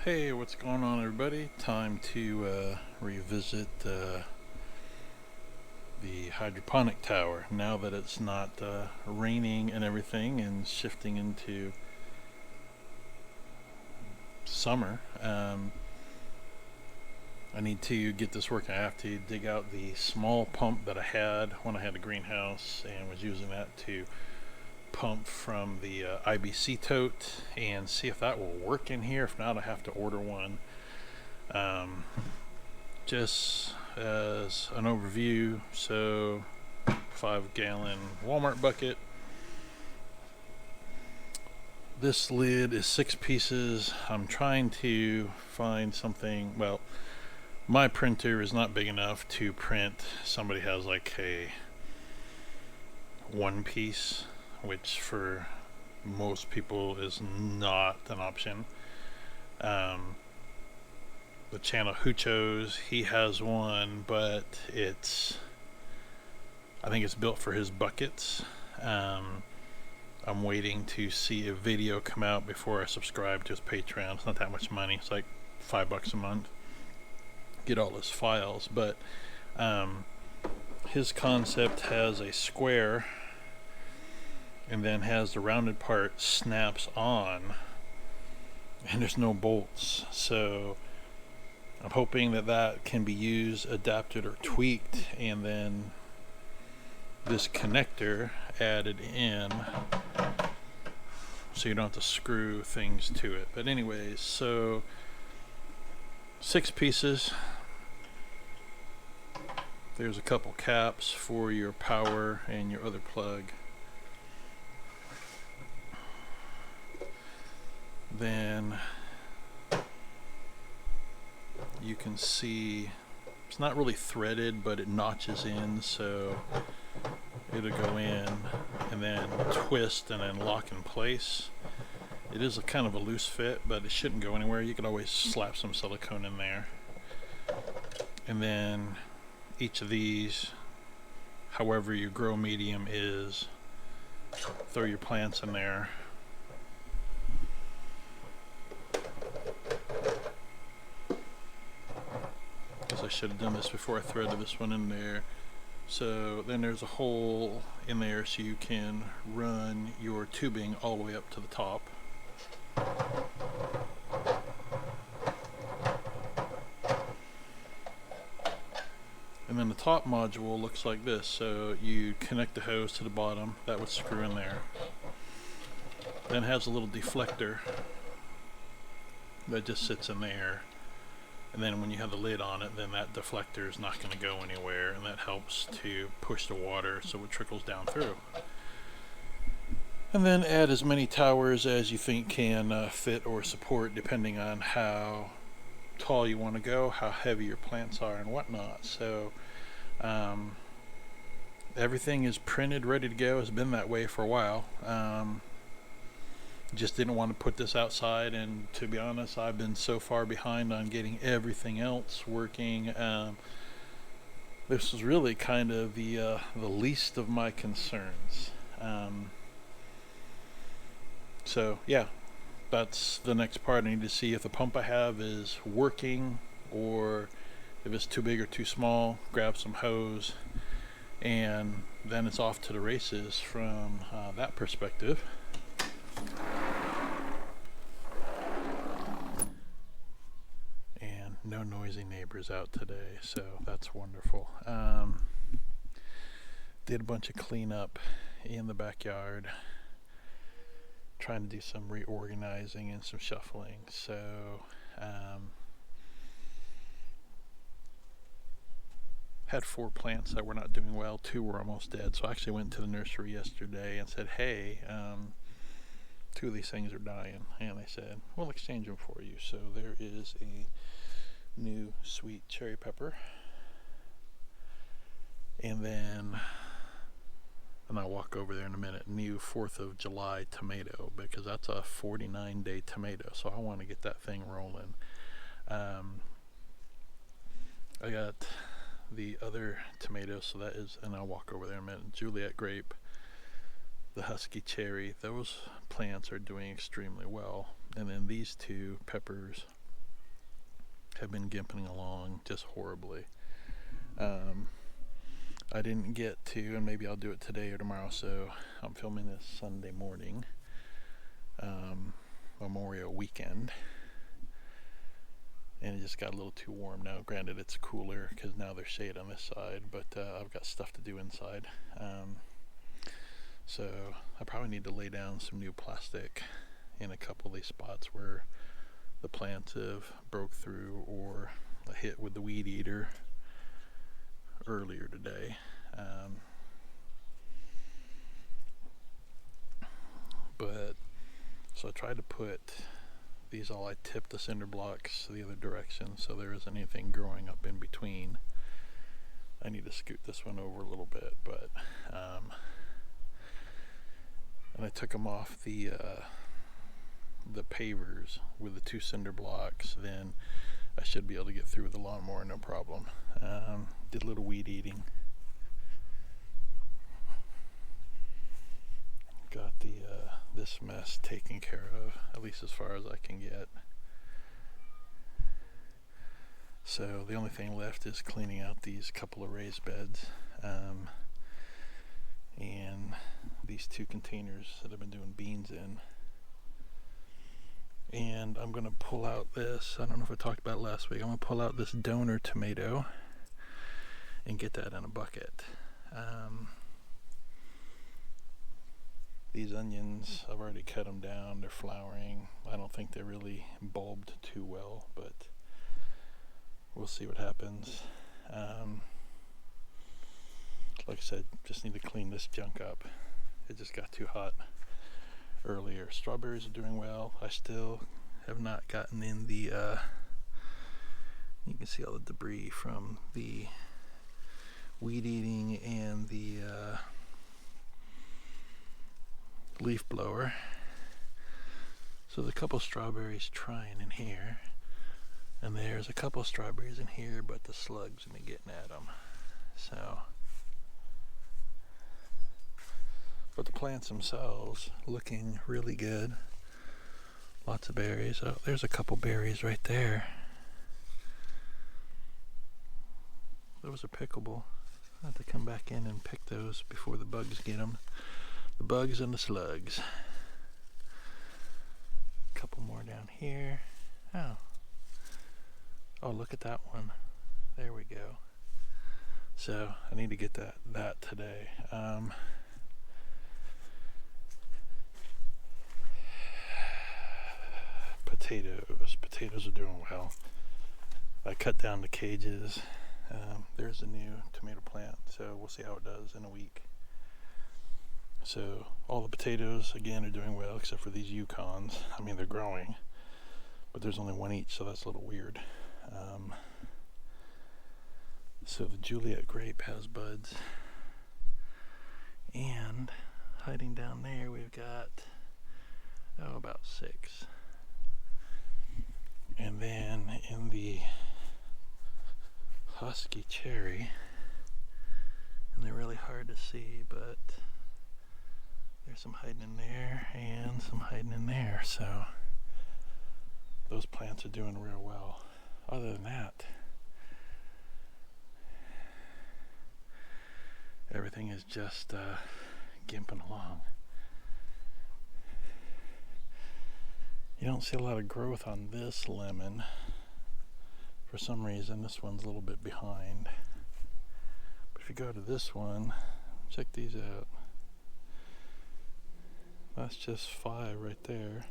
Hey, what's going on, everybody? Time to revisit the hydroponic tower now that it's not raining and everything and shifting into summer. I need to get this working. I have to dig out the small pump that I had when I had a greenhouse and was using that to pump from the IBC tote and see if that will work in here. If not, I have to order one. Just as an overview, so 5-gallon Walmart bucket. This lid is 6 pieces. I'm trying to find something. Well, my printer is not big enough to print. Somebody has like a 1 piece, which for most people is not an option. The channel Huchos, he has one, but I think it's built for his buckets. I'm waiting to see a video come out before I subscribe to his Patreon. It's not that much money. It's like $5 a month. Get all his files, but his concept has a square and then has the rounded part snaps on, and there's no bolts. So I'm hoping that can be used, adapted, or tweaked, and then this connector added in so you don't have to screw things to it. But anyways, so 6 pieces. There's a couple caps for your power and your other plug. Then you can see it's not really threaded, but it notches in, so it'll go in and then twist and then lock in place. It is a kind of a loose fit, but it shouldn't go anywhere. You could always slap some silicone in there. And then each of these, however your grow medium is, throw your plants in there. I should have done this before I threaded this one in there. So then there's a hole in there so you can run your tubing all the way up to the top. And then the top module looks like this. So you connect the hose to the bottom, that would screw in there. Then it has a little deflector that just sits in there. And then when you have the lid on it, then that deflector is not going to go anywhere, and that helps to push the water so it trickles down through. And then add as many towers as you think can fit or support, depending on how tall you want to go, how heavy your plants are, and whatnot. So everything is printed, ready to go. It's been that way for a while. Just didn't want to put this outside, and to be honest, I've been so far behind on getting everything else working. This is really kind of the least of my concerns. So yeah, that's the next part. I need to see if the pump I have is working, or if it's too big or too small. Grab some hose, and then it's off to the races from that perspective. And no noisy neighbors out today, so that's wonderful. Did a bunch of cleanup in the backyard, trying to do some reorganizing and some shuffling. So had 4 plants that were not doing well. 2 were almost dead, so I actually went to the nursery yesterday and said, hey, 2 of these things are dying, and they said, we'll exchange them for you. So there is a new sweet cherry pepper, and then, and I'll walk over there in a minute, new 4th of July tomato, because that's a 49-day tomato, so I want to get that thing rolling. I got the other tomato, so that is, and I'll walk over there in a minute, Juliet grape, the husky cherry. Those plants are doing extremely well. And then these 2 peppers have been gimping along just horribly. I didn't get to, and maybe I'll do it today or tomorrow, so I'm filming this Sunday morning, Memorial weekend, and it just got a little too warm now. Granted, it's cooler because now there's shade on this side, but I've got stuff to do inside. So I probably need to lay down some new plastic in a couple of these spots where the plants have broke through or a hit with the weed eater earlier today. But so I tried to put these all, I tipped the cinder blocks the other direction so there isn't anything growing up in between. I need to scoot this one over a little bit, but and I took them off the pavers with the 2 cinder blocks. Then I should be able to get through with the lawnmower, no problem. Did a little weed eating. Got the this mess taken care of, at least as far as I can get. So the only thing left is cleaning out these couple of raised beds, and these 2 containers that I've been doing beans in. And I'm going to pull out this, I don't know if I talked about it last week, I'm going to pull out this donor tomato and get that in a bucket. These onions, I've already cut them down, they're flowering. I don't think they're really bulbed too well, but we'll see what happens. Like I said, just need to clean this junk up. It just got too hot earlier. Strawberries are doing well. I still have not gotten in the you can see all the debris from the weed eating and the leaf blower. So there's a couple strawberries trying in here, and there's a couple strawberries in here, but the slugs have been getting at them. So, but the plants themselves looking really good. Lots of berries. Oh, there's a couple berries right there. Those are pickable. I have to come back in and pick those before the bugs get them. The bugs and the slugs. A couple more down here. Oh, look at that one. There we go. So I need to get that today. Potatoes are doing well. I cut down the cages. There's a new tomato plant, so we'll see how it does in a week. So all the potatoes again are doing well, except for these Yukons. I mean, they're growing, but there's only one each, so that's a little weird. So the Juliet grape has buds, and hiding down there we've got about 6. And then in the husky cherry, and they're really hard to see, but there's some hiding in there and some hiding in there. So those plants are doing real well. Other than that, everything is just gimping along. You don't see a lot of growth on this lemon. For some reason, this one's a little bit behind. But if you go to this one, check these out. That's just 5 right there.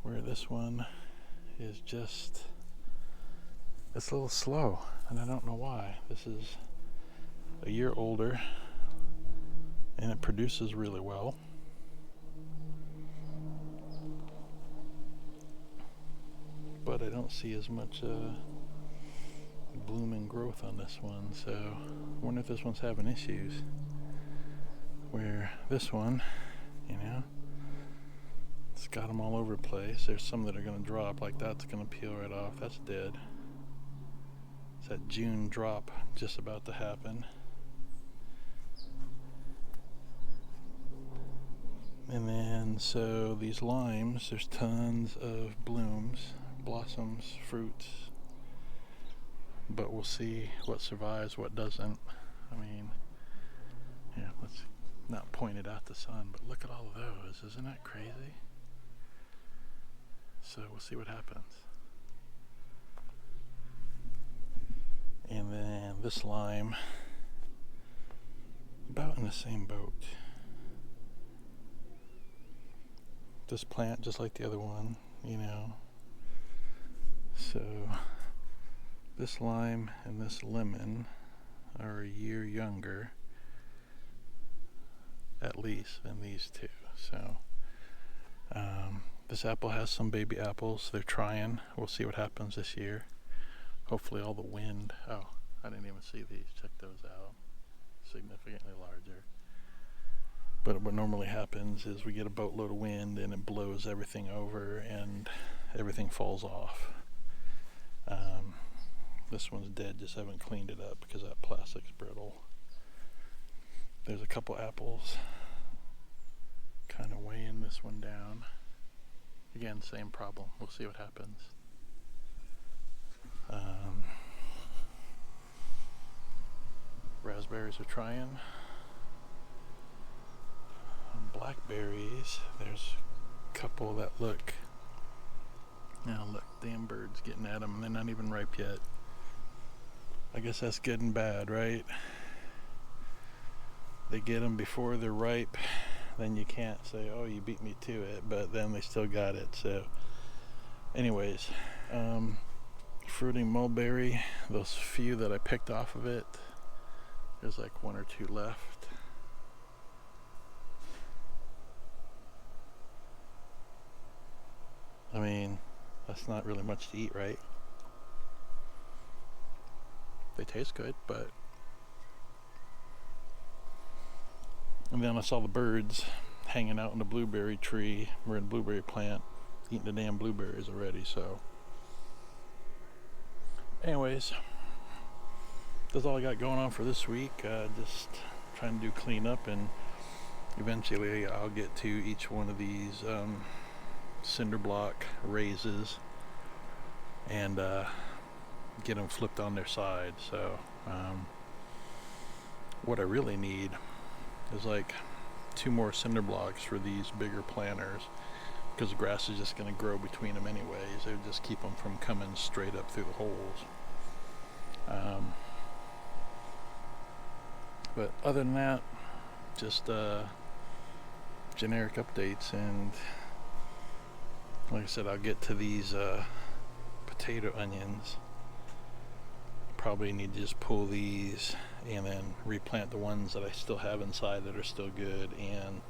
Where this one is just, it's a little slow, and I don't know why. This is a year older, and it produces really well. But I don't see as much blooming growth on this one, so I wonder if this one's having issues. Where this one, you know, it's got them all over the place. There's some that are going to drop, like that's going to peel right off. That's dead. It's that June drop just about to happen. And then, so these limes, there's tons of blooms, blossoms, fruits, but we'll see what survives, what doesn't. I mean, yeah, let's not point it out the sun, but look at all of those. Isn't that crazy? So we'll see what happens. And then this lime, about in the same boat. This plant, just like the other one, you know. So this lime and this lemon are a year younger, at least, than these two. So this apple has some baby apples. They're trying. We'll see what happens this year. Hopefully all the wind. Oh, I didn't even see these. Check those out. Significantly larger. But what normally happens is we get a boatload of wind and it blows everything over and everything falls off. This one's dead, just haven't cleaned it up because that plastic's brittle. There's a couple apples kind of weighing this one down. Again, same problem. We'll see what happens. Raspberries are trying. Blackberries, there's a couple that look, now look, damn birds getting at them, and they're not even ripe yet. I guess that's good and bad, right? They get them before they're ripe, then you can't say, oh, you beat me to it, but then they still got it. So anyways, fruiting mulberry, those few that I picked off of it, there's like one or two left. I mean, that's not really much to eat, right? They taste good, but... And then I saw the birds hanging out in the blueberry tree, or in the blueberry plant, eating the damn blueberries already, so... Anyways, that's all I got going on for this week. Just trying to do cleanup, and eventually I'll get to each one of these cinder block raises and get them flipped on their side. So what I really need is like 2 more cinder blocks for these bigger planters, because the grass is just going to grow between them anyways. They would just keep them from coming straight up through the holes. But other than that, just generic updates, and like I said, I'll get to these potato onions. Probably need to just pull these and then replant the ones that I still have inside that are still good, and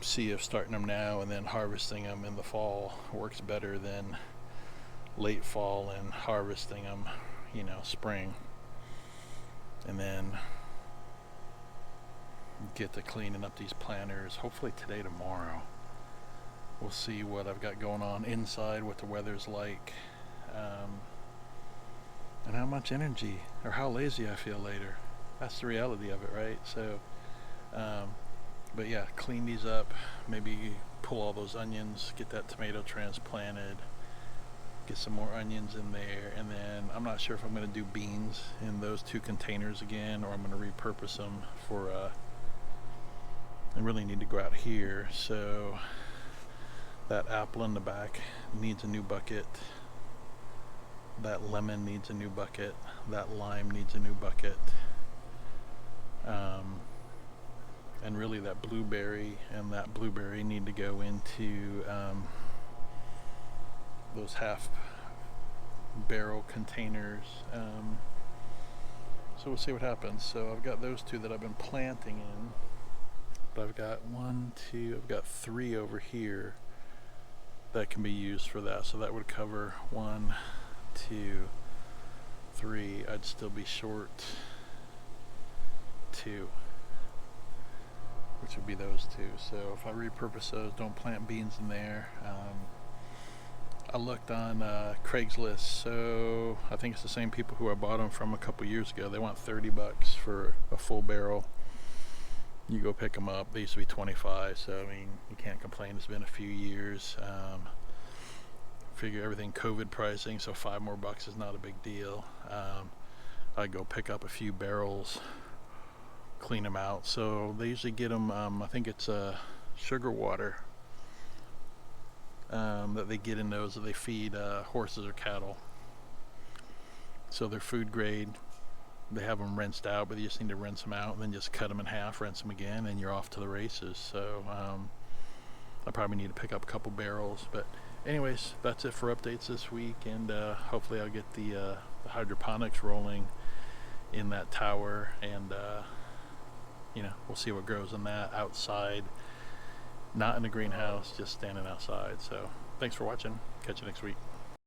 see if starting them now and then harvesting them in the fall works better than late fall and harvesting them, you know, spring. And then get to cleaning up these planters hopefully today, tomorrow. We'll see what I've got going on inside, what the weather's like, and how much energy or how lazy I feel later. That's the reality of it, right? So but yeah, clean these up, maybe pull all those onions, get that tomato transplanted, get some more onions in there, and then I'm not sure if I'm going to do beans in those 2 containers again, or I'm going to repurpose them for I really need to go out here. So that apple in the back needs a new bucket, that lemon needs a new bucket, that lime needs a new bucket, and really that blueberry and that blueberry need to go into those half barrel containers. So we'll see what happens. So I've got those 2 that I've been planting in, but I've got I've got 3 over here that can be used for that. So that would cover 1, 2, 3. I'd still be short 2, which would be those 2. So if I repurpose those, don't plant beans in there. I looked on Craigslist, so I think it's the same people who I bought them from a couple years ago. They want $30 for a full barrel. you go pick them up. They used to be 25, so I mean, you can't complain. It's been a few years. Figure everything COVID pricing, so $5 more is not a big deal. I go pick up a few barrels, clean them out. So they usually get them, I think it's sugar water that they get in those that they feed horses or cattle. So they're food grade. They have them rinsed out, but you just need to rinse them out and then just cut them in half, rinse them again, and you're off to the races. So I probably need to pick up a couple barrels. But anyways, that's it for updates this week, and hopefully I'll get the hydroponics rolling in that tower, and you know, we'll see what grows in that outside, not in the greenhouse, just standing outside. So thanks for watching. Catch you next week.